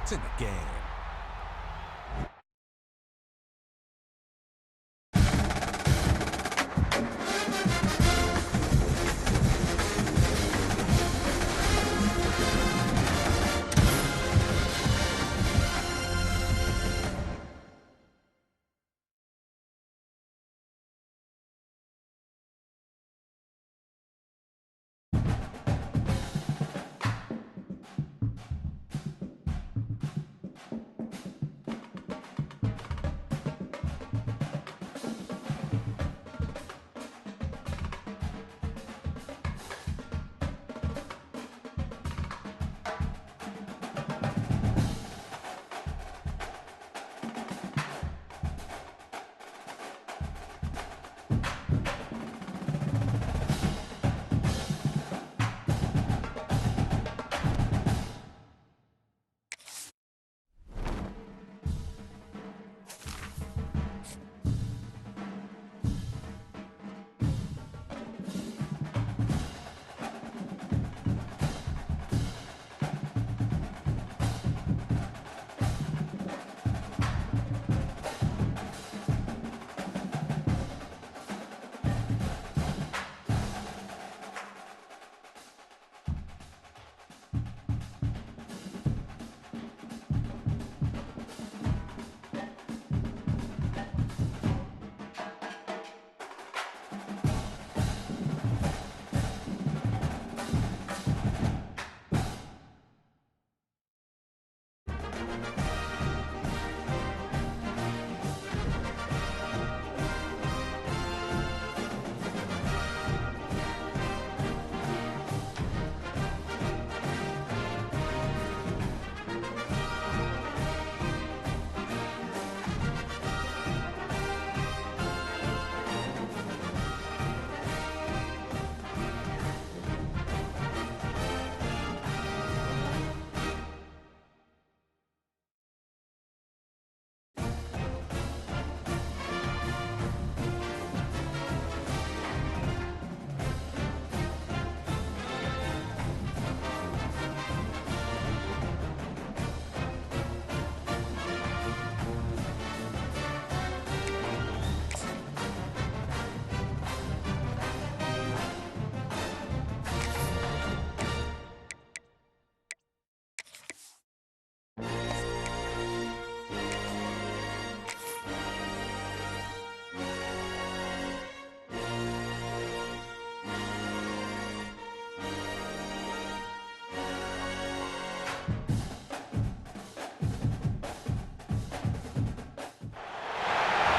points in the game.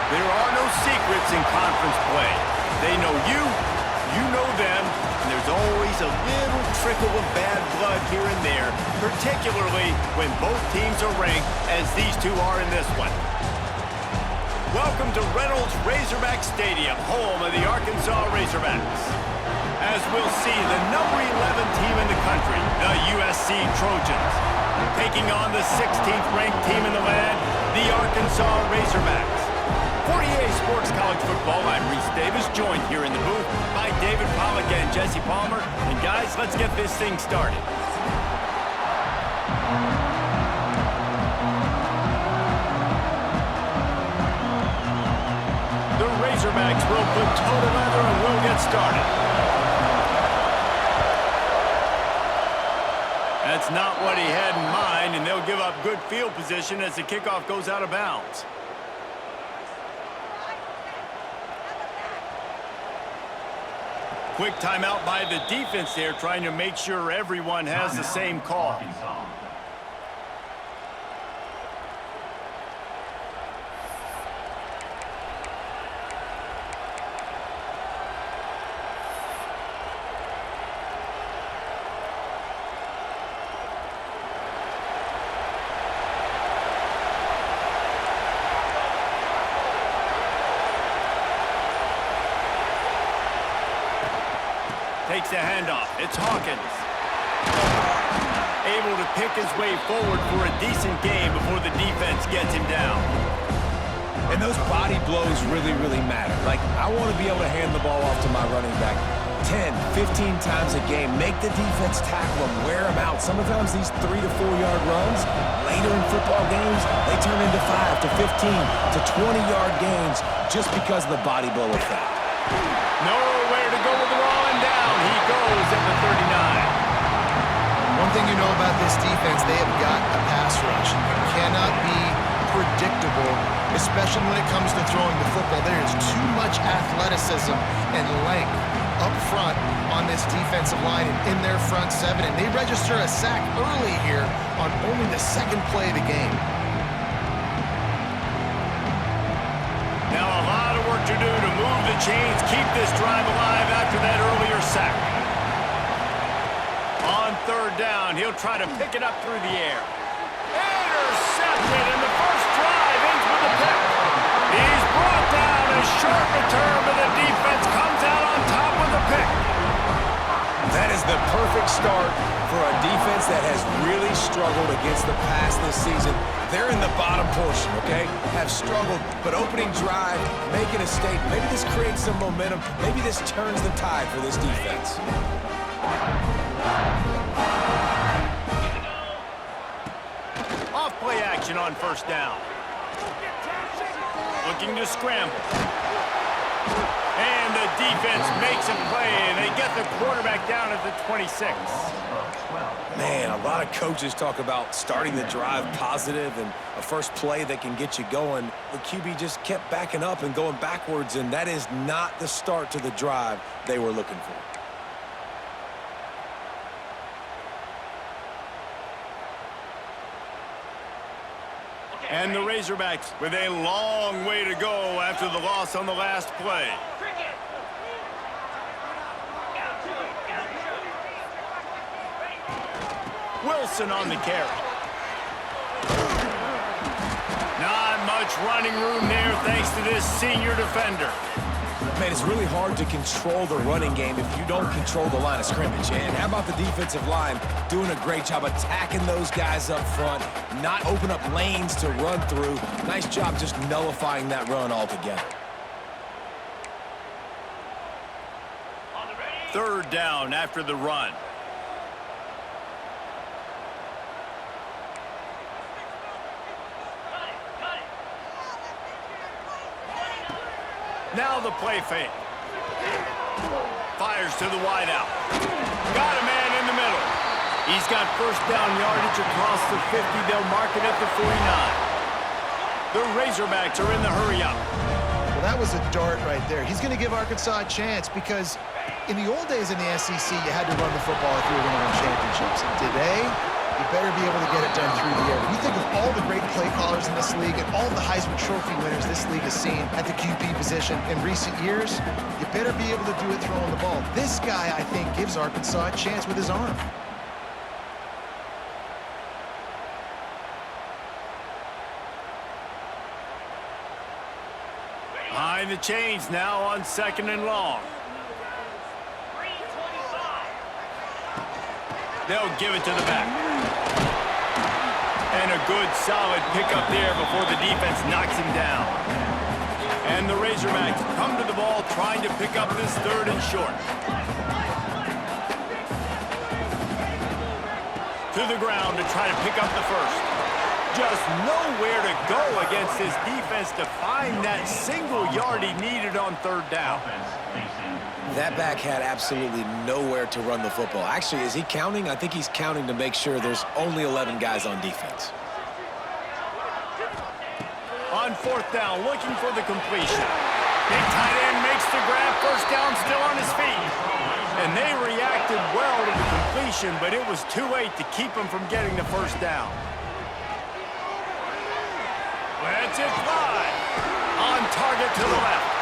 There are no secrets in conference play. They know you, you know them, and there's always a little trickle of bad blood here and there, particularly when both teams are ranked, as these two are in this one. Welcome to Reynolds Razorback Stadium, home of the Arkansas Razorbacks. As we'll see, the number 11 team in the country, the USC Trojans, taking on the 16th ranked team in the land, the Arkansas Razorbacks. For EA Sports College Football, I'm Reese Davis, joined here in the booth by David Pollack and Jesse Palmer. And guys, let's get this thing started. The Razorbacks will put toe to leather and we'll get started. That's not what he had in mind, and they'll give up good field position as the kickoff goes out of bounds. Quick timeout by the defense there, trying to make sure everyone has the same call. Takes the handoff. It's Hawkins. Able to pick his way forward for a decent game before the defense gets him down. And those body blows really, really matter. Like, I want to be able to hand the ball off to my running back 10, 15 times a game. Make the defense tackle them, wear them out. Sometimes these 3 to 4 yard runs, later in football games, they turn into 5 to 15 to 20-yard gains just because of the body blow effect. Nowhere to go with the ball, and down he goes at the 39. One thing you know about this defense, they have got a pass rush. You cannot be predictable, especially when it comes to throwing the football. There is too much athleticism and length up front on this defensive line and in their front seven, and they register a sack early here on only the second play of the game. Now a lot of work to do to move the chains, keep this drive alive after that earlier sack. On third down, he'll try to pick it up through the air. Intercepted, and the first drive ends with a pick. He's brought down, a short return, but the defense comes out on top with a pick. That is the perfect start for a defense that has really struggled against the pass this season. They're in the bottom portion, okay? Have struggled, but opening drive, making a statement. Maybe this creates some momentum. Maybe this turns the tide for this defense. Off play action on first down. Looking to scramble. And the defense makes a play, and they get the quarterback down at the 26. Man, a lot of coaches talk about starting the drive positive and a first play that can get you going. The QB just kept backing up and going backwards, and that is not the start to the drive they were looking for. And the Razorbacks with a long way to go after the loss on the last play. Wilson on the carry. Not much running room there thanks to this senior defender. Man, it's really hard to control the running game if you don't control the line of scrimmage. And how about the defensive line doing a great job attacking those guys up front, not open up lanes to run through. Nice job just nullifying that run altogether. Third down after the run. Now the play fake. Fires to the wideout. Got a man in the middle. He's got first down yardage across the 50. They'll mark it at the 49. The Razorbacks are in the hurry up. Well, that was a dart right there. He's going to give Arkansas a chance because in the old days in the SEC, you had to run the football if you were going to win championships. Today, you better be able to get it done through the air. When you think of all the great play callers in this league and all the Heisman Trophy winners this league has seen at the QB position in recent years, you better be able to do it throwing the ball. This guy, I think, gives Arkansas a chance with his arm. Behind the chains now on second and long. They'll give it to the back. And a good, solid pickup there before the defense knocks him down. And the Razorbacks come to the ball trying to pick up this third and short. To the ground to try to pick up the first. Just nowhere to go against this defense to find that single yard he needed on third down. That back had absolutely nowhere to run the football. Actually, is he counting? I think he's counting to make sure there's only 11 guys on defense. On fourth down, looking for the completion. Big tight end makes the grab, first down, still on his feet. And they reacted well to the completion, but it was too late to keep him from getting the first down. Let's it fly. On target to the left.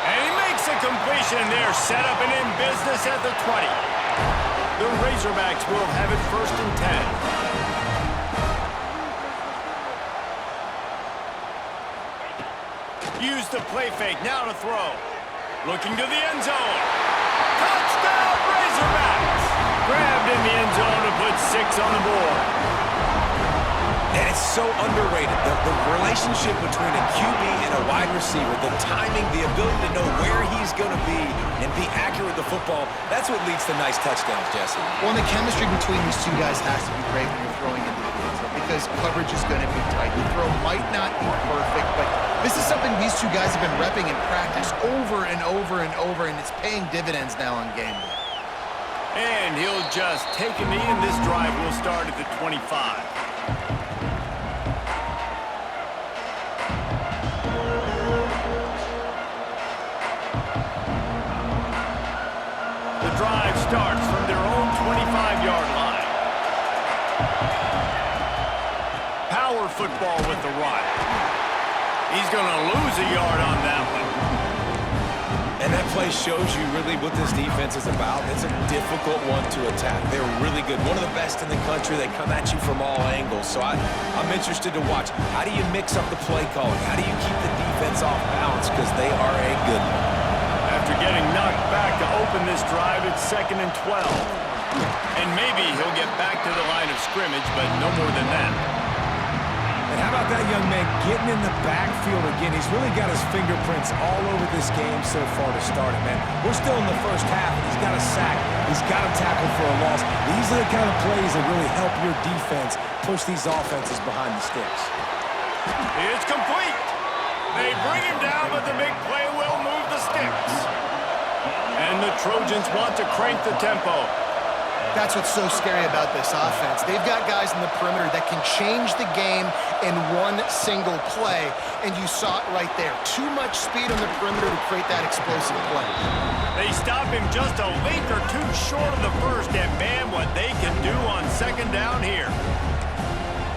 And he makes a completion there, set up and in business at the 20. The Razorbacks will have it first and 10. Use the play fake, now to throw. Looking to the end zone. Touchdown, Razorbacks! Grabbed in the end zone to put 6 on the board. And it's so underrated. The relationship between a QB and a wide receiver, the timing, the ability to know where he's going to be and be accurate with the football, that's what leads to nice touchdowns, Jesse. Well, and the chemistry between these two guys has to be great when you're throwing into the field because coverage is going to be tight. The throw might not be perfect, but this is something these two guys have been repping in practice over and over and over, and it's paying dividends now on game day. And he'll just take a knee, and this drive will start at the 25. The drive starts from their own 25-yard line. Power football with the run. He's going to lose a yard on that one. And that play shows you really what this defense is about. It's a difficult one to attack. They're really good. One of the best in the country. They come at you from all angles. So I'm interested to watch. How do you mix up the play calling? How do you keep the defense off balance? Because they are a good one. After getting knocked back to open this drive, it's 2nd and 12. And maybe he'll get back to the line of scrimmage, but no more than that. And how about that young man getting in the backfield again? He's really got his fingerprints all over this game so far to start it, man. We're still in the first half. He's got a sack. He's got a tackle for a loss. These are the kind of plays that really help your defense push these offenses behind the sticks. It's complete. They bring him down, but the big play will move the sticks. And the Trojans want to crank the tempo. That's what's so scary about this offense. They've got guys in the perimeter that can change the game in one single play, and you saw it right there. Too much speed on the perimeter to create that explosive play. They stop him just a length or two short of the first, and man, what they can do on 2nd down here.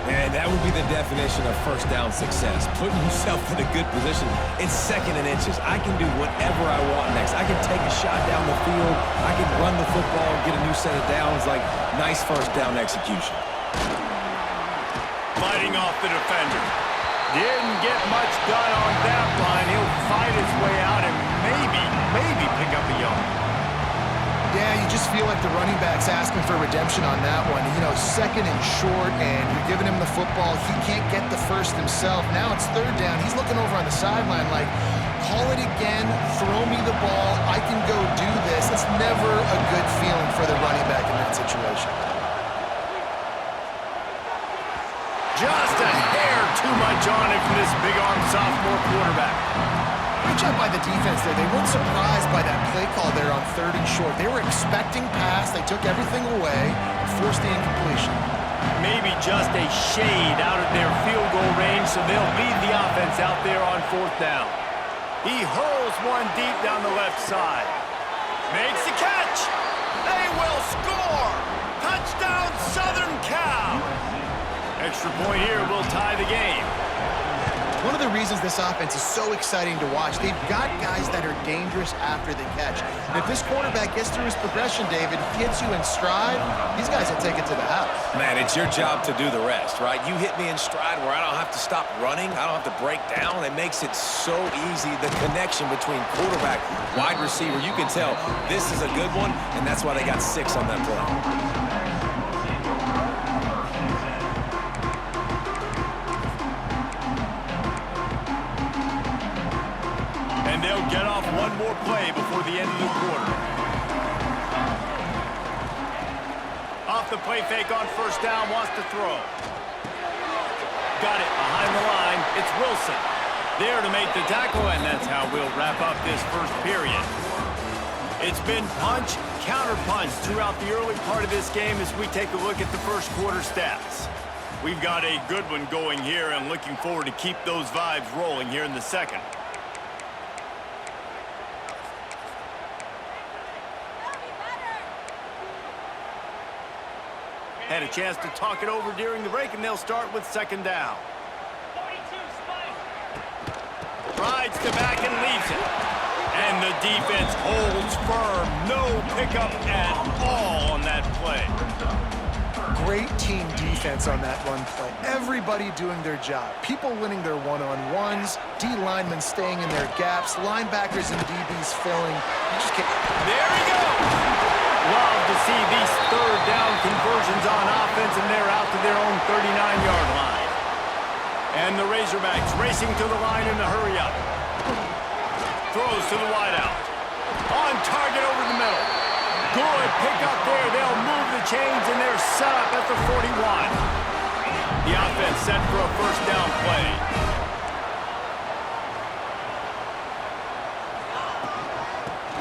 And that would be the definition of first down success. Putting yourself in a good position. It's 2nd and inches. I can do whatever I want next. I can take a shot down the field. I can run the football and get a new set of downs. Like, nice first down execution. Fighting off the defender. Didn't get much done on that line. He'll fight his way out and maybe pick up a yard. Yeah, you just feel like the running back's asking for redemption on that one. You know, 2nd and short, and you're giving him the football. He can't get the first himself. Now it's 3rd down. He's looking over on the sideline like, call it again, throw me the ball, I can go do this. It's never a good feeling for the running back in that situation. Just a hair too much on it from this big-arm sophomore quarterback. Great job by the defense there. They weren't surprised by that play call there on 3rd and short. They were expecting pass. They took everything away and forced the incompletion. Maybe just a shade out of their field goal range, so they'll lead the offense out there on 4th down. He hurls one deep down the left side. Makes the catch. They will score. Touchdown, Southern Cal. Extra point here will tie the game. One of the reasons this offense is so exciting to watch, they've got guys that are dangerous after the catch. And if this quarterback gets through his progression, David, hits you in stride, these guys will take it to the house. Man, it's your job to do the rest, right? You hit me in stride where I don't have to stop running. I don't have to break down. It makes it so easy. The connection between quarterback, wide receiver, you can tell this is a good one, and that's why they got 6 on that play. And they'll get off one more play before the end of the quarter. Off the play fake on 1st down, wants to throw. Got it behind the line. It's Wilson. There to make the tackle, and that's how we'll wrap up this first period. It's been punch, counter-punch throughout the early part of this game as we take a look at the first quarter stats. We've got a good one going here and looking forward to keep those vibes rolling here in the second. Had a chance to talk it over during the break, and they'll start with 2nd down. Rides to back and leaves it. And the defense holds firm. No pickup at all on that play. Great team defense on that run play. Everybody doing their job. People winning their one-on-ones, D linemen staying in their gaps, linebackers and DBs filling. You just can't. There he goes. Love to see these 3rd down conversions on offense, and they're out to their own 39-yard line. And the Razorbacks racing to the line in the hurry-up. Throws to the wideout. On target over the middle. Good pick up there. They'll move the chains, and they're set up at the 41. The offense set for a first down play.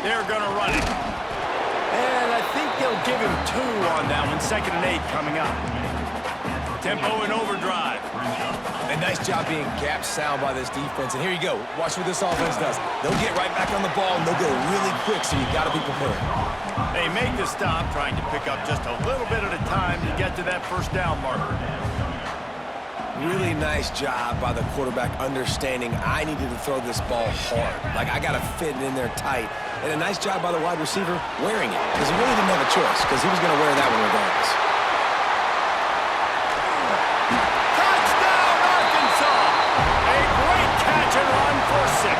They're going to run it. And I think they'll give him 2 on that one. 2nd and 8 coming up. Tempo and overdrive. A nice job being gap sound by this defense. And here you go. Watch what this offense does. They'll get right back on the ball, and they'll go really quick, so you got to be prepared. They make the stop, trying to pick up just a little bit at a time to get to that first down marker. Really nice job by the quarterback understanding I needed to throw this ball hard. Like, I got to fit it in there tight. And a nice job by the wide receiver wearing it, because he really didn't have a choice, because he was going to wear that one regardless. Touchdown, Arkansas! A great catch and run for 6.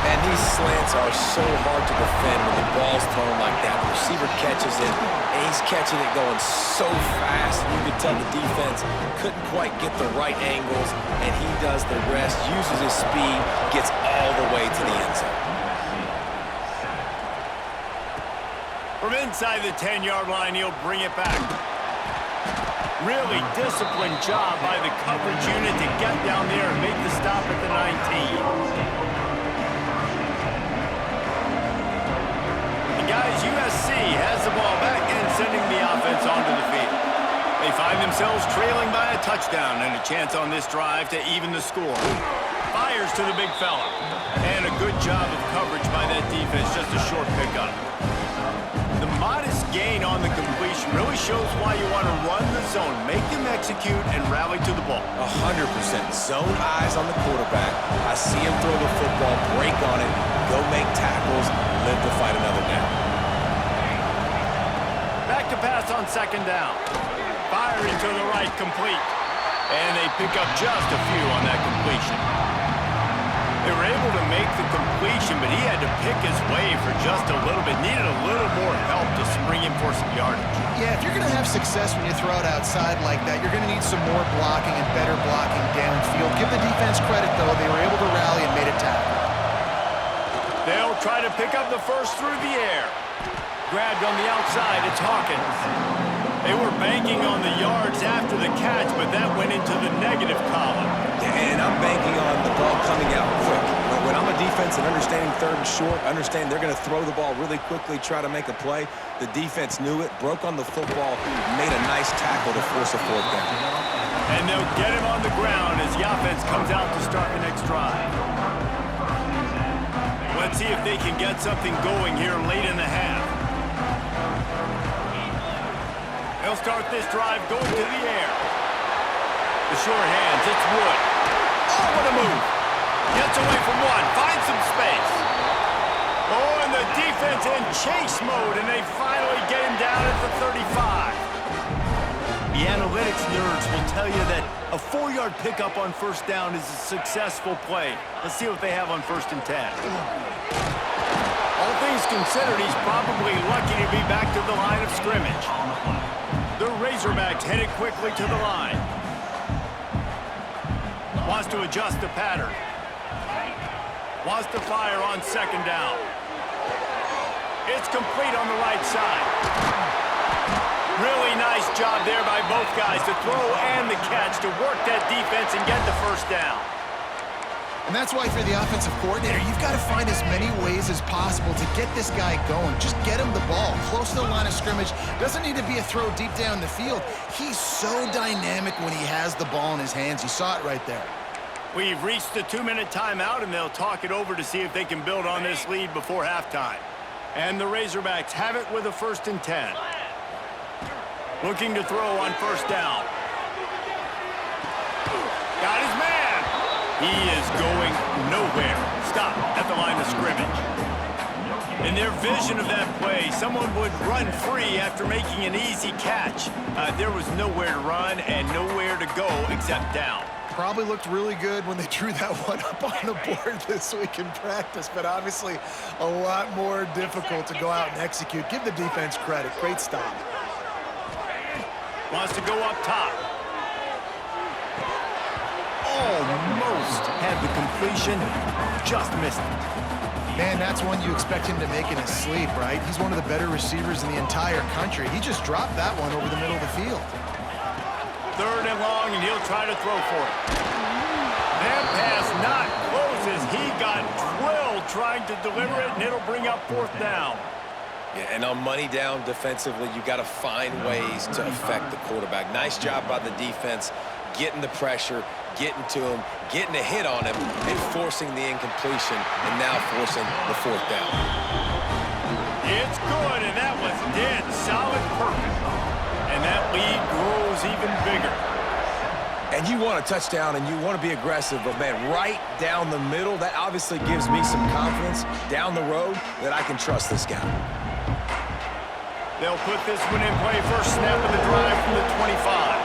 And these slants are so hard to defend when the ball's thrown like that. The receiver catches it, and he's catching it going so fast. You can tell the defense couldn't quite get the right angles, and he does the rest, uses his speed, gets all the way to the end zone. From inside the 10-yard line, he'll bring it back. Really disciplined job by the coverage unit to get down there and make the stop at the 19. Guys, USC has the ball back and sending the offense onto the field. They find themselves trailing by a touchdown and a chance on this drive to even the score. Fires to the big fella. And a good job of coverage by that defense, just a short pickup. The modest gain on the completion really shows why you want to run the zone, make them execute, and rally to the ball. 100% zone eyes on the quarterback. I see him throw the football, break on it, go make tackles, live to fight another down. Back to pass on 2nd down. Firing to the right, complete. And they pick up just a few on that completion. They were able to make the completion, but he had to pick his way for just a little bit. Needed a little more help to spring him for some yardage. Yeah, if you're going to have success when you throw it outside like that, you're going to need some more blocking and better blocking downfield. Give the defense credit, though. They were able to rally and made a tackle. They'll try to pick up the first through the air. Grabbed on the outside, it's Hawkins. They were banking on the yards after the catch, but that went into the negative column. And I'm banking on the ball coming out quick. When I'm a defense and understanding 3rd and short, understand they're going to throw the ball really quickly, try to make a play. The defense knew it, broke on the football, made a nice tackle to force a 4th down. And they'll get him on the ground as the offense comes out to start the next drive. Let's see if they can get something going here late in the half. They'll start this drive going to the air. The short hands, it's Wood. Oh, what a move. Gets away from one, finds some space. Oh, and the defense in chase mode, and they finally get him down at the 35. The analytics nerds will tell you that a 4-yard pickup on 1st down is a successful play. Let's see what they have on 1st and 10. All things considered, he's probably lucky to be back to the line of scrimmage. The Razorbacks headed quickly to the line. Wants to adjust the pattern. Wants to fire on 2nd down. It's complete on the right side. Really nice job there by both guys to throw and the catch to work that defense and get the 1st down. And that's why for the offensive coordinator, you've got to find as many ways as possible to get this guy going. Just get him the ball close to the line of scrimmage. Doesn't need to be a throw deep down the field. He's so dynamic when he has the ball in his hands. You saw it right there. We've reached the 2-minute timeout, and they'll talk it over to see if they can build on this lead before halftime. And the Razorbacks have it with a 1st and 10. Looking to throw on 1st down. Got his man. He is going nowhere. Stop at the line of scrimmage. In their vision of that play, someone would run free after making an easy catch. There was nowhere to run and nowhere to go except down. Probably looked really good when they drew that one up on the board this week in practice, but obviously a lot more difficult to go out and execute. Give the defense credit. Great stop. Wants to go up top. almost had the completion, just missed it. Man, that's one you expect him to make in his sleep, right? He's one of the better receivers in the entire country. He just dropped that one over the middle of the field. 3rd and long, and he'll try to throw for it. That pass not close as he got drilled trying to deliver it, and it'll bring up 4th down. Yeah, and on money down defensively, you got to find ways to affect the quarterback. Nice job by the defense, getting the pressure, getting to him, getting a hit on him, and forcing the incompletion, and now forcing the 4th down. It's good, and that was dead solid perfect. And that lead grows even bigger. And you want a touchdown, and you want to be aggressive, but, man, right down the middle, that obviously gives me some confidence down the road that I can trust this guy. They'll put this one in play. First snap of the drive from the 25.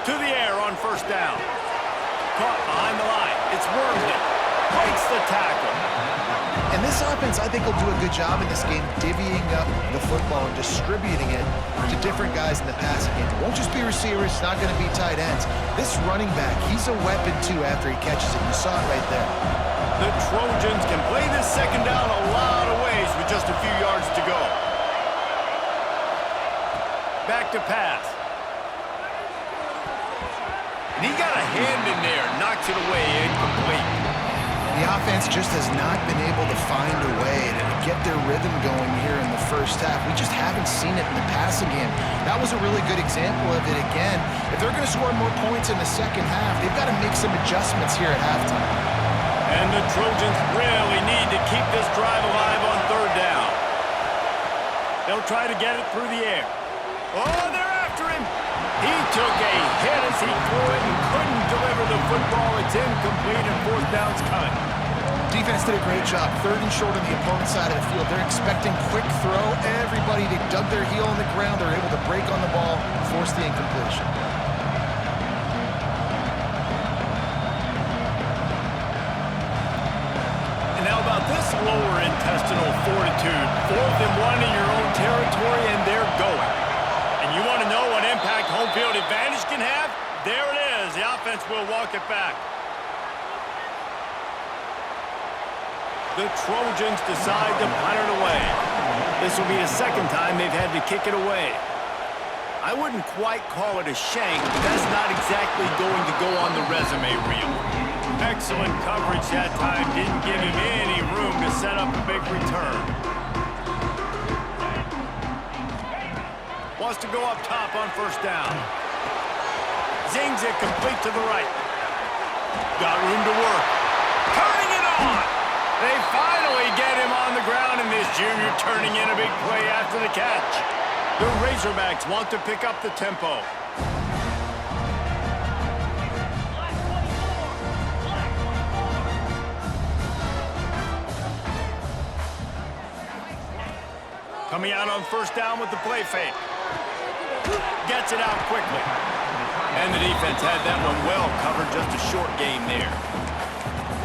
To the air on 1st down. Caught behind the line. It's Wormley. Breaks the tackle. And this offense, I think, will do a good job in this game divvying up the football and distributing it to different guys in the passing game. It won't just be receivers. It's not going to be tight ends. This running back, he's a weapon, too, after he catches it. You saw it right there. The Trojans can play this 2nd down a lot of ways with just a few yards to go. Back to pass. And he got a hand in there, knocks it away, incomplete. The offense just has not been able to find a way to get their rhythm going here in the first half. We just haven't seen it in the passing game. That was a really good example of it again. If they're going to score more points in the second half, they've got to make some adjustments here at halftime. And the Trojans really need to keep this drive alive on 3rd down. They'll try to get it through the air. Oh, they're after him. He took a hit as he threw it and couldn't deliver the football. It's incomplete, and 4th down's coming. Defense did a great job. 3rd and short on the opponent's side of the field. They're expecting quick throw. Everybody, they dug their heel on the ground. They're able to break on the ball, force the incompletion. And how about this lower intestinal fortitude? 4th and 1 in your own territory, and they're going. And you want to know what impact home field advantage can have? There it is. The offense will walk it back. The Trojans decide to punt it away. This will be the 2nd time they've had to kick it away. I wouldn't quite call it a shank, but that's not exactly going to go on the resume reel. Excellent coverage that time. Didn't give him any room to set up a big return. Wants to go up top on 1st down. Zings it complete to the right. Got room to work. Turning it on! They finally get him on the ground, and this junior turning in a big play after the catch. The Razorbacks want to pick up the tempo. Coming out on 1st down with the play fake. Gets it out quickly. And the defense had that one well covered, just a short gain there.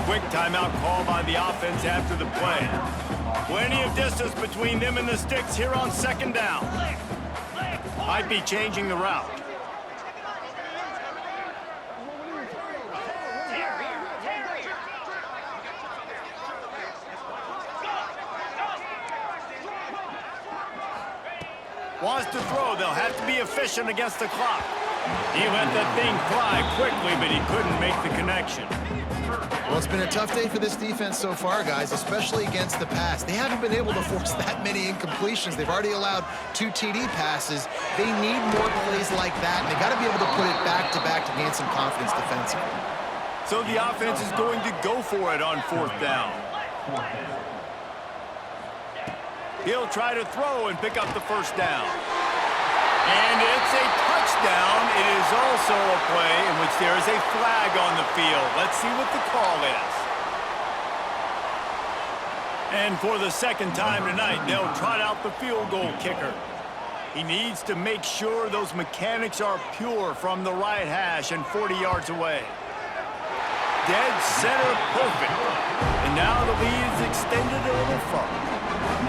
Quick timeout call by the offense after the play. Plenty of distance between them and the sticks here on 2nd down. Might be changing the route. Wants to throw. They'll have to be efficient against the clock. He let that thing fly quickly, but he couldn't make the connection. Well, it's been a tough day for this defense so far, guys, especially against the pass. They haven't been able to force that many incompletions. They've already allowed 2 TD passes. They need more plays like that, and they got to be able to put it back-to-back to gain some confidence defensively. So the offense is going to go for it on 4th down. He'll try to throw and pick up the 1st down. And it's a touchdown. It is also a play in which there is a flag on the field. Let's see what the call is. And for the 2nd time tonight, they'll trot out the field goal kicker. He needs to make sure those mechanics are pure from the right hash and 40 yards away. Dead center perfect. And now the lead is extended a little further.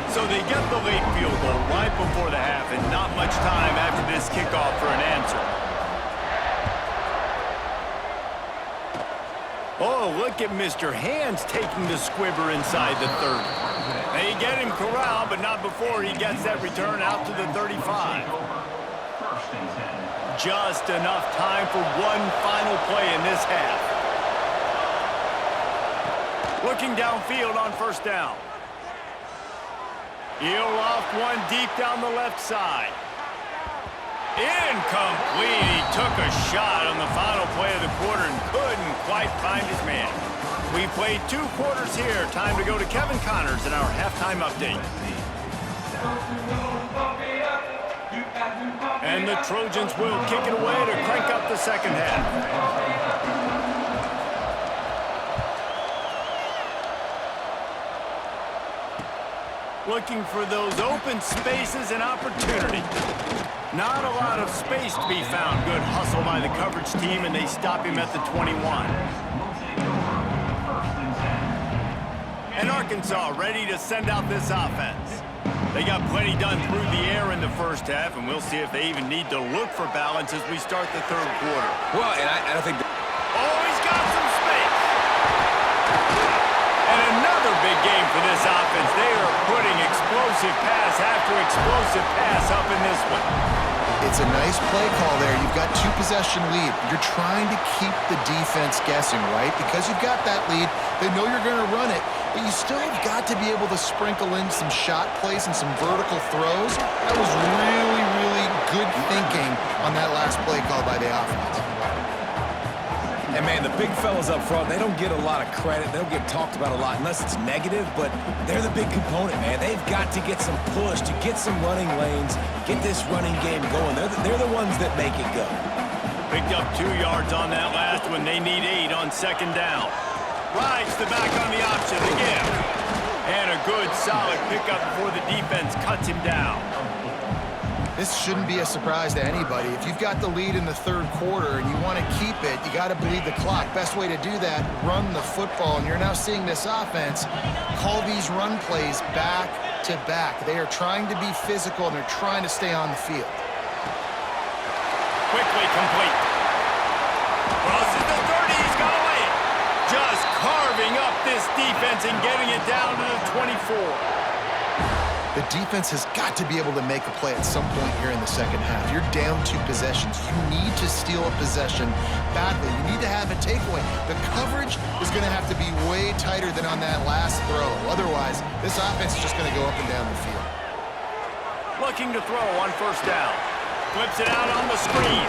So they get the late field goal right before the half, and not much time after this kickoff for an answer. Oh, look at Mr. Hands taking the squibber inside the 30. They get him corralled, but not before he gets that return out to the 35. Just enough time for one final play in this half. Looking downfield on first down. He'll loft one deep down the left side. Incomplete. He took a shot on the final play of the quarter and couldn't quite find his man. We played 2 quarters here. Time to go to Kevin Connors in our halftime update. And the Trojans will kick it away to crank up the second half. Looking for those open spaces and opportunity. Not a lot of space to be found. Good hustle by the coverage team, and they stop him at the 21. And Arkansas ready to send out this offense. They got plenty done through the air in the first half, and we'll see if they even need to look for balance as we start the third quarter. Well, and I think... Oh, he's got some space. And another big game for this offense. They are putting explosive pass after explosive pass up in this one. It's a nice play call there. You've got 2-possession lead. You're trying to keep the defense guessing, right? Because you've got that lead, they know you're going to run it, but you still have got to be able to sprinkle in some shot plays and some vertical throws. That was really, really good thinking on that last play call by the offense. And, man, the big fellas up front, they don't get a lot of credit. They don't get talked about a lot unless it's negative, but they're the big component, man. They've got to get some push, to get some running lanes, get this running game going. They're the ones that make it go. Picked up 2 yards on that last one. They need 8 on second down. Rides the back on the option again. And a good, solid pickup before the defense cuts him down. This shouldn't be a surprise to anybody. If you've got the lead in the third quarter and you want to keep it, you got to bleed the clock. Best way to do that, run the football. And you're now seeing this offense call these run plays back to back. They are trying to be physical, and they're trying to stay on the field. Quickly complete. Crosses the 30. He's got to lay it. Just carving up this defense and getting it down to the 24. The defense has got to be able to make a play at some point here in the second half. You're down 2 possessions. You need to steal a possession badly. You need to have a takeaway. The coverage is going to have to be way tighter than on that last throw. Otherwise, this offense is just going to go up and down the field. Looking to throw on first down. Flips it out on the screen.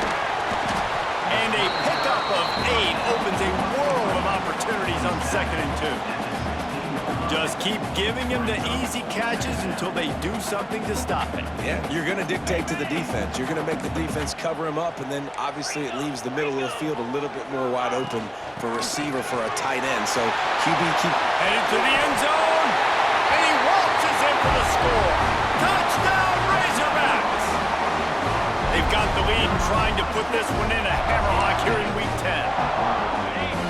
And a pickup of 8 opens a world of opportunities on second and 2. Just keep giving him the easy catches until they do something to stop it. Yeah, you're going to dictate to the defense. You're going to make the defense cover him up, and then obviously it leaves the middle of the field a little bit more wide open for receiver for a tight end. So QB keep headed to the end zone, and he waltzes in for the score. Touchdown, Razorbacks! They've got the lead and trying to put this one in a hammerlock here in Week 10.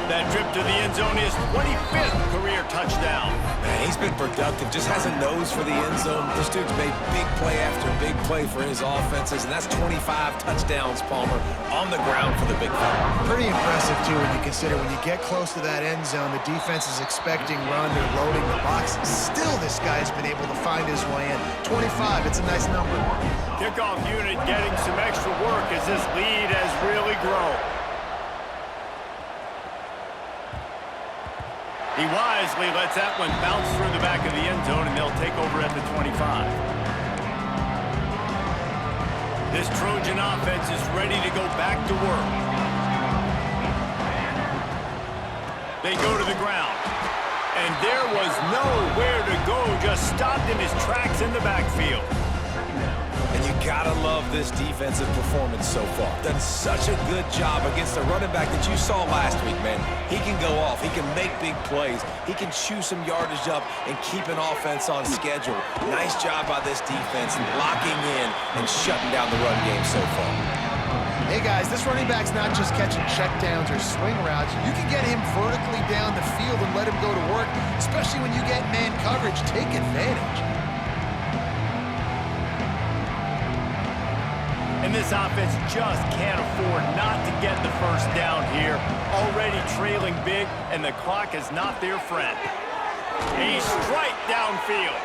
That trip to the end zone is 25th career touchdown. Man, he's been productive, just has a nose for the end zone. This dude's made big play after big play for his offenses, and that's 25 touchdowns, Palmer, on the ground for the big fella. Pretty impressive, too, when you consider when you get close to that end zone, the defense is expecting run, they're loading the box. Still, this guy's been able to find his way in. 25, it's a nice number. Kickoff unit getting some extra work as this lead has really grown. He wisely lets that one bounce through the back of the end zone, and they'll take over at the 25. This Trojan offense is ready to go back to work. They go to the ground. And there was nowhere to go, just stopped in his tracks in the backfield. And you gotta love this defensive performance so far. Done such a good job against the running back that you saw last week, man. He can go off. He can make big plays. He can chew some yardage up and keep an offense on schedule. Nice job by this defense, locking in and shutting down the run game so far. Hey, guys, this running back's not just catching checkdowns or swing routes. You can get him vertically down the field and let him go to work, especially when you get man coverage. Take advantage. And this offense just can't afford not to get the first down here. Already trailing big, and the clock is not their friend. A strike downfield.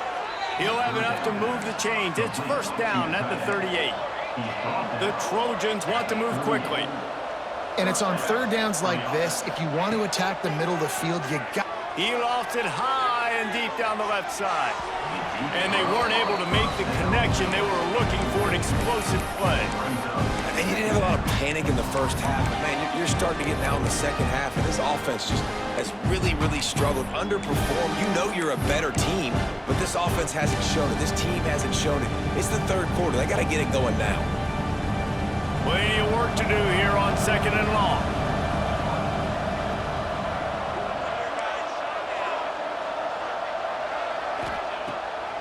He'll have enough to move the chains. It's first down at the 38. The Trojans want to move quickly. And it's on third downs like this. If you want to attack the middle of the field, you got... He lost it high and deep down the left side. And they weren't able to make the connection. They were looking for an explosive play. And you didn't have a lot of panic in the first half. But man, you're starting to get now in the second half, and this offense just has really, really struggled, underperformed. You know you're a better team, but this offense hasn't shown it. This team hasn't shown it. It's the third quarter. They got to get it going now. Plenty of work to do here on second and long.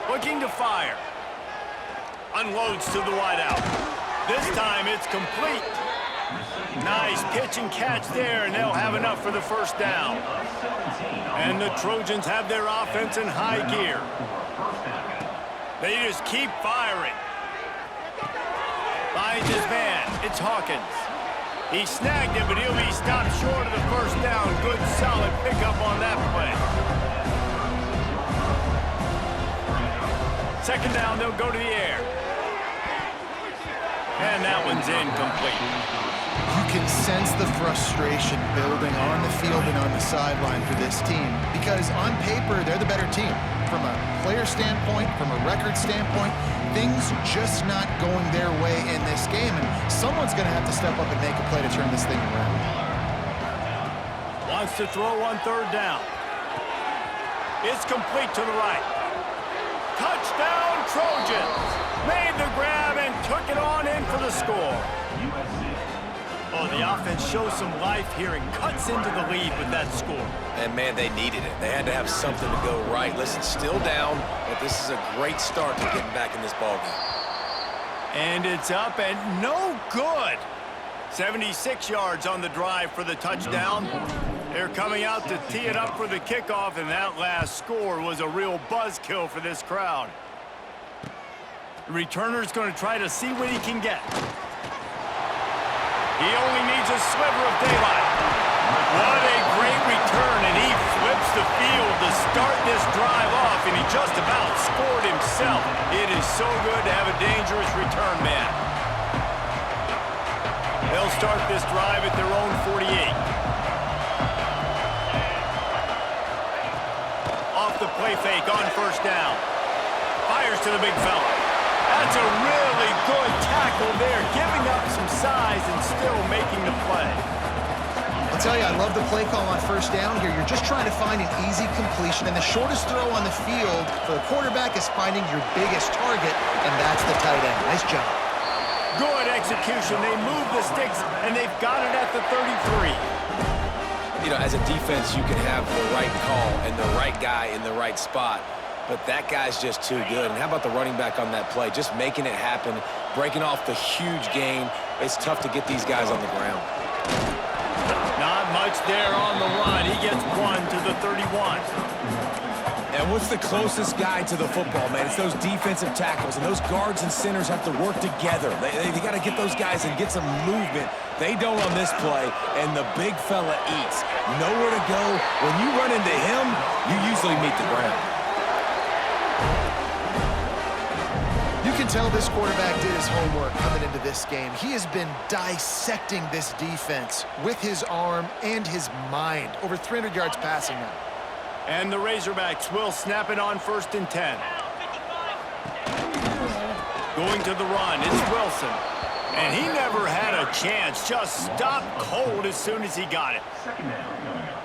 Looking to fire. Unloads to the wideout. This time it's complete. Nice pitch and catch there, and they'll have enough for the first down. And the Trojans have their offense in high gear. They just keep firing. Finds his man. It's Hawkins. He snagged him, but he'll be stopped short of the first down. Good, solid pickup on that play. Second down, they'll go to the air. And that one's incomplete. You can sense the frustration building on the field and on the sideline for this team because on paper, they're the better team. From a player standpoint, from a record standpoint, things just not going their way in this game, and someone's going to have to step up and make a play to turn this thing around. Wants to throw on third down. It's complete to the right. Touchdown, Trojans! Made the grab and took it on in for the score. Oh, the offense shows some life here and cuts into the lead with that score. And, man, they needed it. They had to have something to go right. Listen, still down, but this is a great start to getting back in this ballgame. And it's up and no good. 76 yards on the drive for the touchdown. They're coming out to tee it up for the kickoff, and that last score was a real buzzkill for this crowd. The returner's going to try to see what he can get. He only needs a sliver of daylight. What a great return, and he flips the field to start this drive off, and he just about scored himself. It is so good to have a dangerous return man. They'll start this drive at their own 48. Off the play fake on first down. Fires to the big fella. That's a really good tackle there, giving up some size and still making the play. I'll tell you, I love the play call on first down here. You're just trying to find an easy completion, and the shortest throw on the field for the quarterback is finding your biggest target, and that's the tight end. Nice job. Good execution. They move the sticks, and they've got it at the 33. You know, as a defense, you can have the right call and the right guy in the right spot. But that guy's just too good. And how about the running back on that play? Just making it happen, breaking off the huge gain. It's tough to get these guys on the ground. Not much there on the run. He gets one to the 31. And what's the closest guy to the football, man? It's those defensive tackles, and those guards and centers have to work together. They got to get those guys and get some movement. They don't on this play, and the big fella eats. Nowhere to go. When you run into him, you usually meet the ground. You can tell this quarterback did his homework coming into this game. He has been dissecting this defense with his arm and his mind. Over 300 yards passing now. And the Razorbacks will snap it on first and 10. Going to the run, it's Wilson. And he never had a chance, just stopped cold as soon as he got it.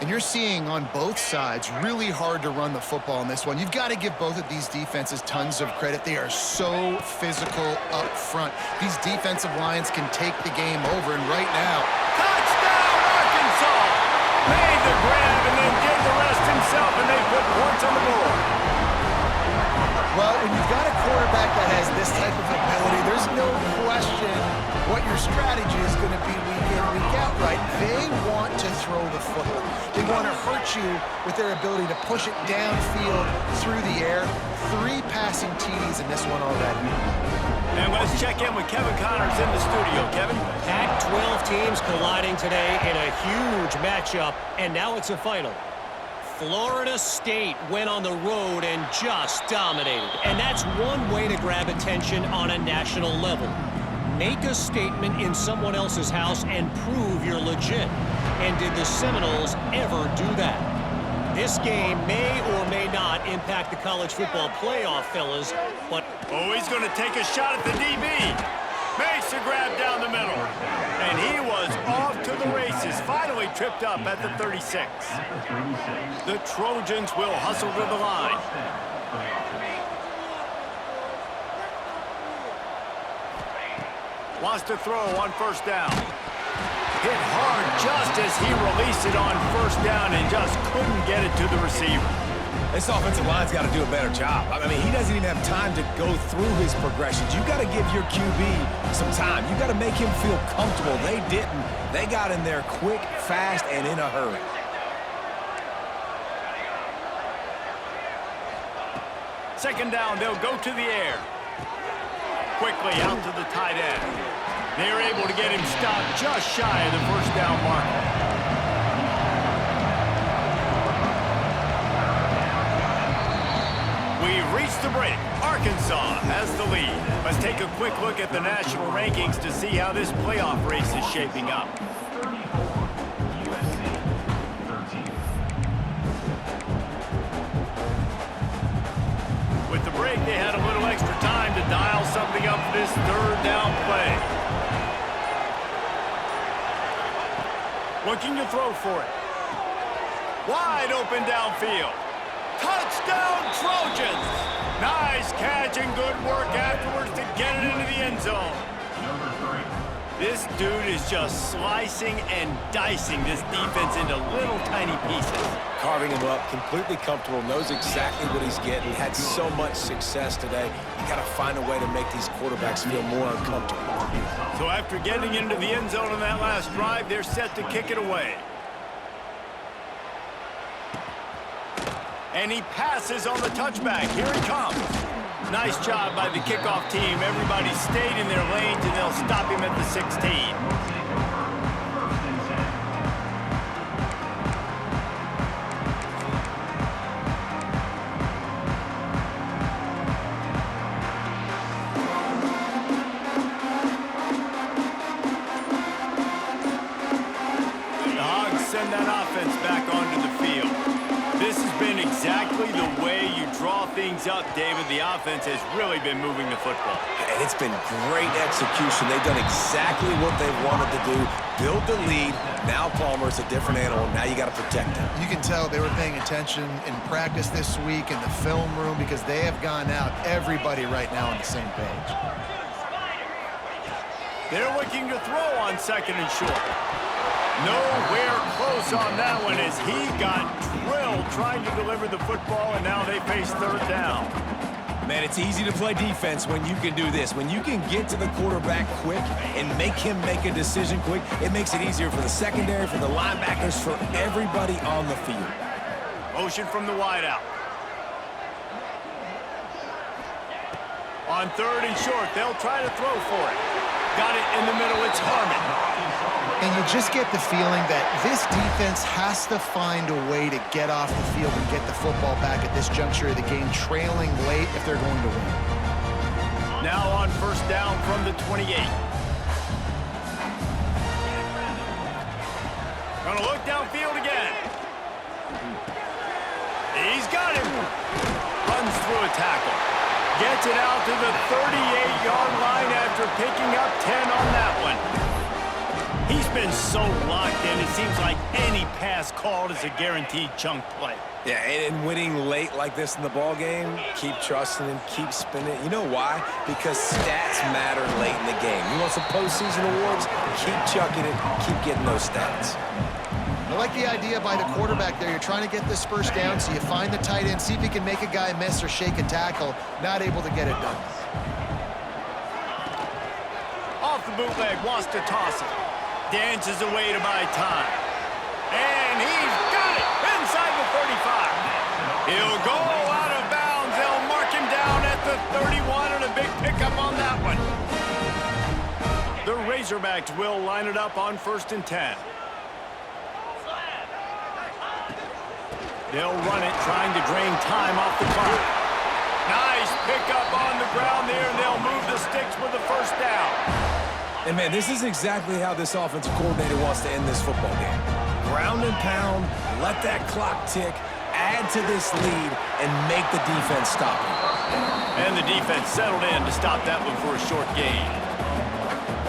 And you're seeing on both sides really hard to run the football in this one. You've got to give both of these defenses tons of credit. They are so physical up front. These defensive lines can take the game over, and right now... Touchdown, Arkansas! Made the grab and then did the rest himself, and they put points on the board. Well, when you've got a quarterback that has this type of ability, there's no question what your strategy is going to be week in, week out, right? They want to throw the football. They want to hurt you with their ability to push it downfield through the air. 3 pass passing TDs in this one already. And let's check in with Kevin Connors in the studio. Kevin? Pac-12 teams colliding today in a huge matchup, and now it's a final. Florida State went on the road and just dominated, and that's one way to grab attention on a national level. Make a statement in someone else's house and prove you're legit. And did the Seminoles ever do that? This game may or may not impact the college football playoff, fellas, but... Oh, he's going to take a shot at the DB. Makes a grab down the middle. And he was off to the races. Finally tripped up at the 36. The Trojans will hustle to the line. Wants to throw on first down. Hit hard just as he released it on first down and just couldn't get it to the receiver. This offensive line's got to do a better job. I mean, he doesn't even have time to go through his progressions. You got to give your QB some time. You got to make him feel comfortable. They didn't. They got in there quick, fast, and in a hurry. Second down, they'll go to the air. Quickly out to the tight end. They're able to get him stopped just shy of the first down marker. We've reached the break. Arkansas has the lead. Let's take a quick look at the national rankings to see how this playoff race is shaping up. With the break, they had a little extra time to dial something up for this third down play. Looking to throw for it. Wide open downfield. Touchdown, Trojans! Nice catch and good work afterwards to get it into the end zone. This dude is just slicing and dicing this defense into little tiny pieces. Carving him up, completely comfortable, knows exactly what he's getting, had so much success today. You got to find a way to make these quarterbacks feel more uncomfortable. So after getting into the end zone on that last drive, they're set to kick it away. And he passes on the touchback. Here he comes. Nice job by the kickoff team. Everybody stayed in their lanes, and they'll stop him at the 16. The Hogs send that offense back onto the field. This has been exactly the way you draw things up, David. The offense has really been moving the football. And it's been great execution. They've done exactly what they wanted to do. Build the lead. Now Palmer's a different animal. Now you got to protect him. You can tell they were paying attention in practice this week in the film room because they have gone out, everybody right now on the same page. They're looking to throw on second and short. Nowhere close on that one as he got drilled trying to deliver the football, and now they face third down. Man, it's easy to play defense when you can do this. When you can get to the quarterback quick and make him make a decision quick, it makes it easier for the secondary, for the linebackers, for everybody on the field. Motion from the wideout. On third and short, they'll try to throw for it. Got it in the middle, it's Harmon. And you just get the feeling that this defense has to find a way to get off the field and get the football back at this juncture of the game, trailing late if they're going to win. Now on first down from the 28. Gonna look downfield again. He's got him. Runs through a tackle. Gets it out to the 38-yard line after picking up 10 on that one. He's been so locked in, it seems like any pass called is a guaranteed chunk play. Yeah, and winning late like this in the ball game, keep trusting him, keep spinning. You know why? Because stats matter late in the game. You want some postseason awards? Keep chucking it, keep getting those stats. I like the idea by the quarterback there. You're trying to get this first down, so you find the tight end, see if he can make a guy miss or shake a tackle. Not able to get it done. Off the bootleg, wants to toss it. Dances away to buy time. And he's got it inside the 35. He'll go out of bounds. They'll mark him down at the the 31 and a big pickup on that one. The Razorbacks will line it up on 1st and 10. They'll run it, trying to drain time off the clock. Nice pickup on the ground there, and they'll move the sticks with the 1st down. And, man, this is exactly how this offensive coordinator wants to end this football game. Ground and pound, let that clock tick, add to this lead, and make the defense stop it. And the defense settled in to stop that one for a short gain.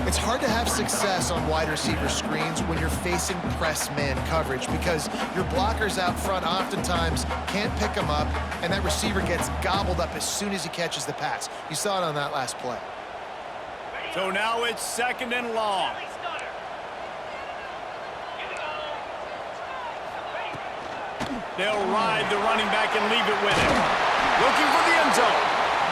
It's hard to have success on wide receiver screens when you're facing press man coverage because your blockers out front oftentimes can't pick them up, and that receiver gets gobbled up as soon as he catches the pass. You saw it on that last play. So now it's 2nd and long. They'll ride the running back and leave it with him. Looking for the end zone.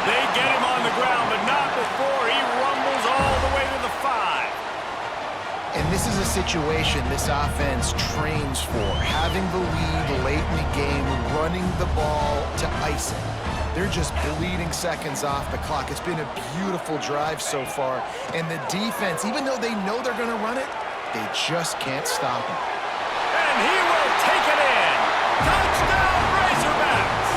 They get him on the ground, but not before he rumbles all the way to the 5. And this is a situation this offense trains for, having the lead late in the game, running the ball to ice it. They're just bleeding seconds off the clock. It's been a beautiful drive so far. And the defense, even though they know they're going to run it, they just can't stop it. And he will take it in. Touchdown, Razorbacks!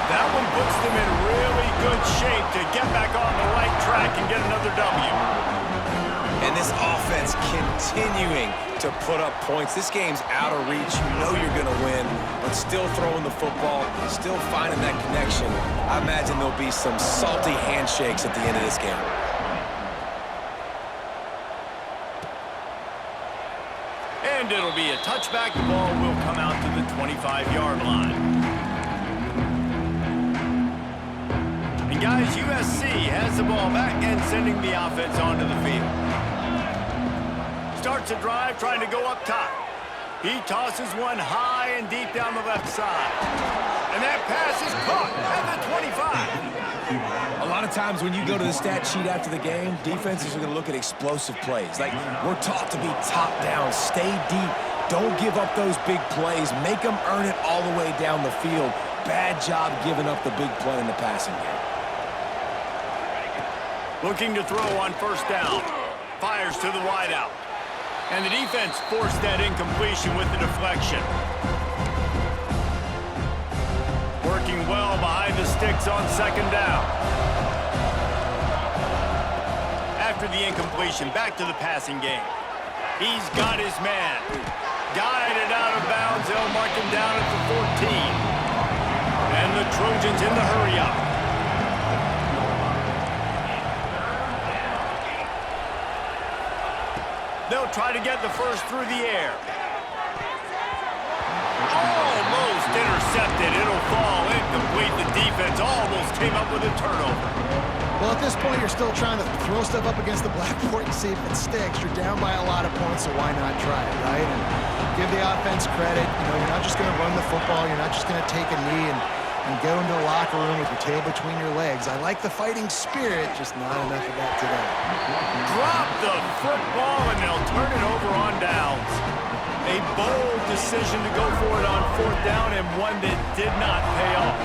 That one puts them in really good shape to get back on the right track and get another W. And this offense continuing to put up points. This game's out of reach. You know you're going to win, but still throwing the football, still finding that connection. I imagine there'll be some salty handshakes at the end of this game. And it'll be a touchback. The ball will come out to the 25-yard line. And guys, USC has the ball back and sending the offense onto the field. Starts a drive trying to go up top. He tosses one high and deep down the left side. And that pass is caught at the 25. A lot of times when you go to the stat sheet after the game, defenses are going to look at explosive plays. Like, we're taught to be top down, stay deep, don't give up those big plays, make them earn it all the way down the field. Bad job giving up the big play in the passing game. Looking to throw on 1st down. Fires to the wideout. And the defense forced that incompletion with the deflection. Working well behind the sticks on 2nd down. After the incompletion, back to the passing game. He's got his man. Guided out of bounds. They'll mark him down at the 14. And the Trojans in the hurry-up. They'll try to get the 1st through the air. Almost intercepted. It'll fall incomplete. The defense almost came up with a turnover. Well, at this point, you're still trying to throw stuff up against the blackboard and see if it sticks. You're down by a lot of points, so why not try it, right? And give the offense credit. You know, you're not just going to run the football. You're not just going to take a knee and go into the locker room with your tail between your legs. I like the fighting spirit, just not enough of that today. Drop the football, and they'll turn it over on downs. A bold decision to go for it on 4th down, and one that did not pay off.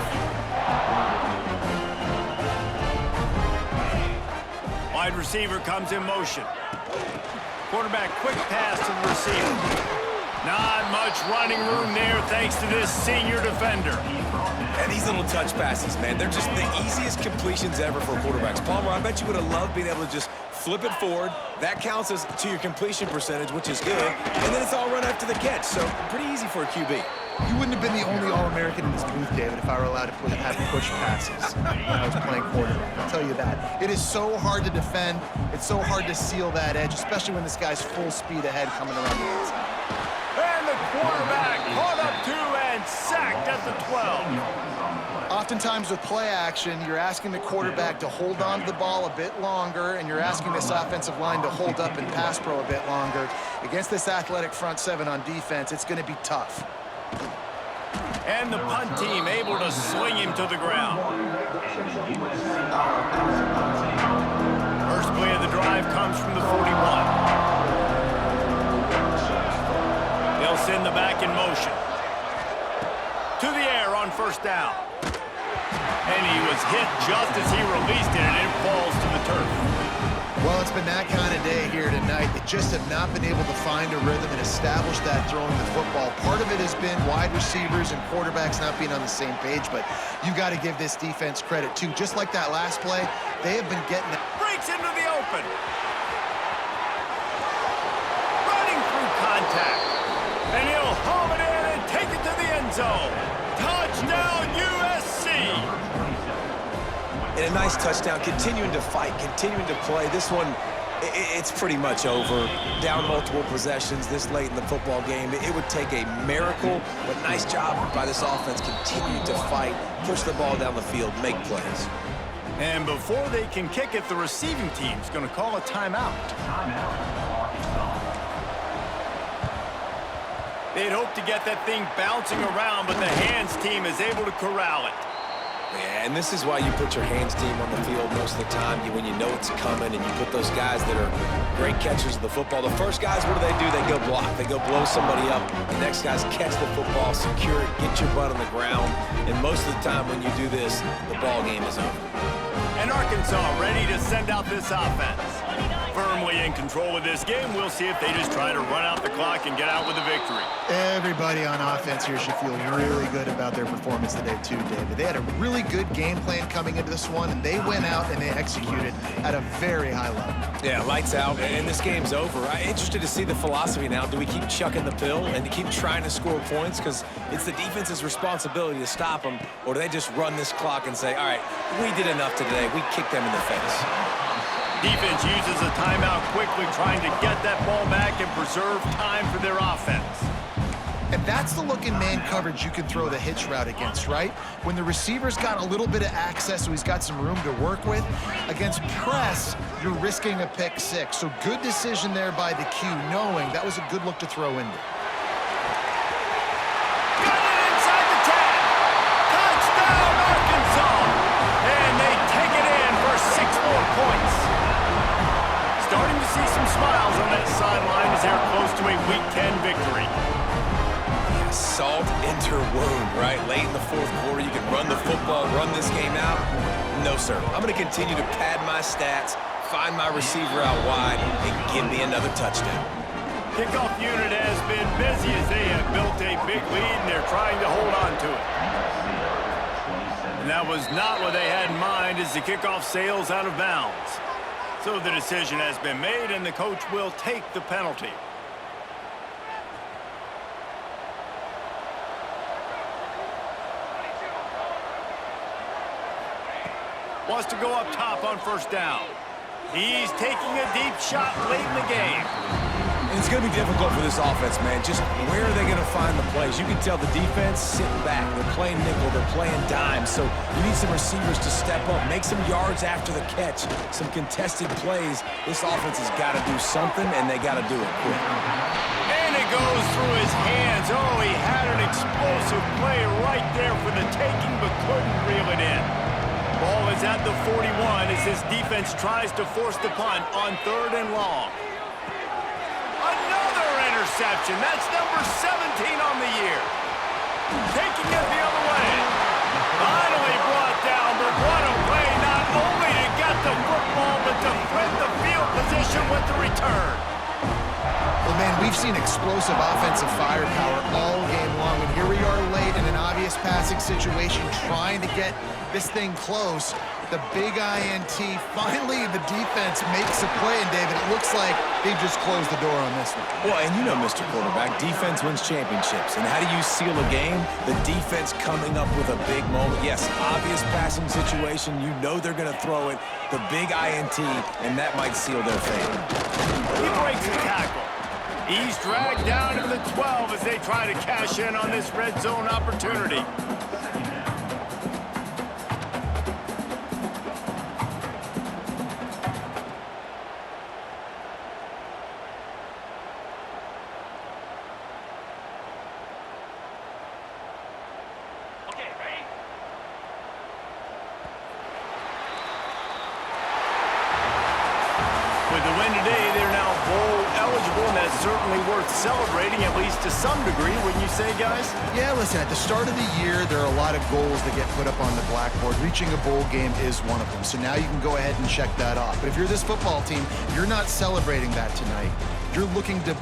Wide receiver comes in motion. Quarterback quick pass to the receiver. Not much running room there thanks to this senior defender. And these little touch passes, man, they're just the easiest completions ever for quarterbacks. Palmer, I bet you would have loved being able to just flip it forward. That counts as to your completion percentage, which is good. And then it's all run after the catch, so pretty easy for a QB. You wouldn't have been the only All-American in this booth, David, if I were allowed to have push passes when I was playing quarterback. I'll tell you that. It is so hard to defend. It's so hard to seal that edge, especially when this guy's full speed ahead coming around the outside. And the quarterback caught up to and sacked at the 12. Oftentimes with play action, you're asking the quarterback to hold on to the ball a bit longer, and you're asking this offensive line to hold up and pass pro a bit longer. Against this athletic front 7 on defense, it's going to be tough. And the punt team able to swing him to the ground. First play of the drive comes from the 41. They'll send the back in motion. To the air on 1st down. And he was was hit just as he released it, and it falls to the turf. Well, it's been that kind of day here tonight. They just have not been able to find a rhythm and establish that throwing the football. Part of it has been wide receivers and quarterbacks not being on the same page, but you've got to give this defense credit, too. Just like that last play, they have been getting it. Breaks into the open. Running through contact. And he'll home it in and take it to the end zone. Touchdown, USC! And a nice touchdown, continuing to fight, continuing to play. This one, it's pretty much over. Down multiple possessions this late in the football game. It would take a miracle, but nice job by this offense continuing to fight, push the ball down the field, make plays. And before they can kick it, the receiving team's going to call a timeout. They'd hope to get that thing bouncing around, but the hands team is able to corral it. Yeah, and this is why you put your hands team on the field most of the time. When you know it's coming, and you put those guys that are great catchers of the football. The first guys, what do? They go block. They go blow somebody up. The next guys catch the football, secure it, get your butt on the ground. And most of the time when you do this, the ball game is over. And Arkansas ready to send out this offense. Firmly in control of this game. We'll see if they just try to run out the clock and get out with a victory. Everybody on offense here should feel really good about their performance today, too, David. They had a really good game plan coming into this one, and they went out and they executed at a very high level. Yeah, lights out, and this game's over. I'm interested to see the philosophy now. Do we keep chucking the pill and to keep trying to score points? Because it's the defense's responsibility to stop them, or do they just run this clock and say, all right, we did enough today. We kicked them in the face. Defense uses a timeout quickly, trying to get that ball back and preserve time for their offense. And that's the look in man coverage you can throw the hitch route against, right? When the receiver's got a little bit of access, so he's got some room to work with. Against press, you're risking a pick six. So good decision there by the Q, knowing that was a good look to throw into. Got it inside the 10. Touchdown, Arkansas! And they take it in for 6 more points. Starting to see some smiles on that sideline as they're close to a Week 10 victory. Salt into wound, right? Late in the fourth quarter, you can run the football, run this game out. No, sir. I'm going to continue to pad my stats, find my receiver out wide, and give me another touchdown. Kickoff unit has been busy as they have built a big lead, and they're trying to hold on to it. And that was not what they had in mind as the kickoff sails out of bounds. So the decision has been made, and the coach will take the penalty. Wants to go up top on first down. He's taking a deep shot late in the game. And it's going to be difficult for this offense, man. Just where are they going to find the plays? You can tell the defense sitting back. They're playing nickel. They're playing dime. So you need some receivers to step up, make some yards after the catch, some contested plays. This offense has got to do something, and they got to do it quick. And it goes through his hands. Oh, he had an explosive play right there for the taking, but couldn't reel it in. Ball is at the 41 as his defense tries to force the punt on 3rd and long. Another interception. That's number 17 on the year. Taking it the other way. Finally brought down, but what a play, not only to get the football, but to flip the field position with the return. Well, man, we've seen explosive offensive firepower all game long, and here we are late in an obvious passing situation, trying to get this thing close. The big INT, finally the defense makes a play, and David, it looks like they've just closed the door on this one. Well, and you know, Mr. Quarterback, defense wins championships. And how do you seal a game? The defense coming up with a big moment. Yes, obvious passing situation. You know they're going to throw it. The big INT, and that might seal their fate. He breaks the tackle. He's dragged down to the 12 as they try to cash in on this red zone opportunity. With the win today, they're now bowl eligible, and as certainly worth celebrating, at least to some degree, wouldn't you say, guys? Yeah, listen, at the start of the year, there are a lot of goals that get put up on the blackboard. Reaching a bowl game is one of them. So now you can go ahead and check that off. But if you're this football team, you're not celebrating that tonight. You're looking to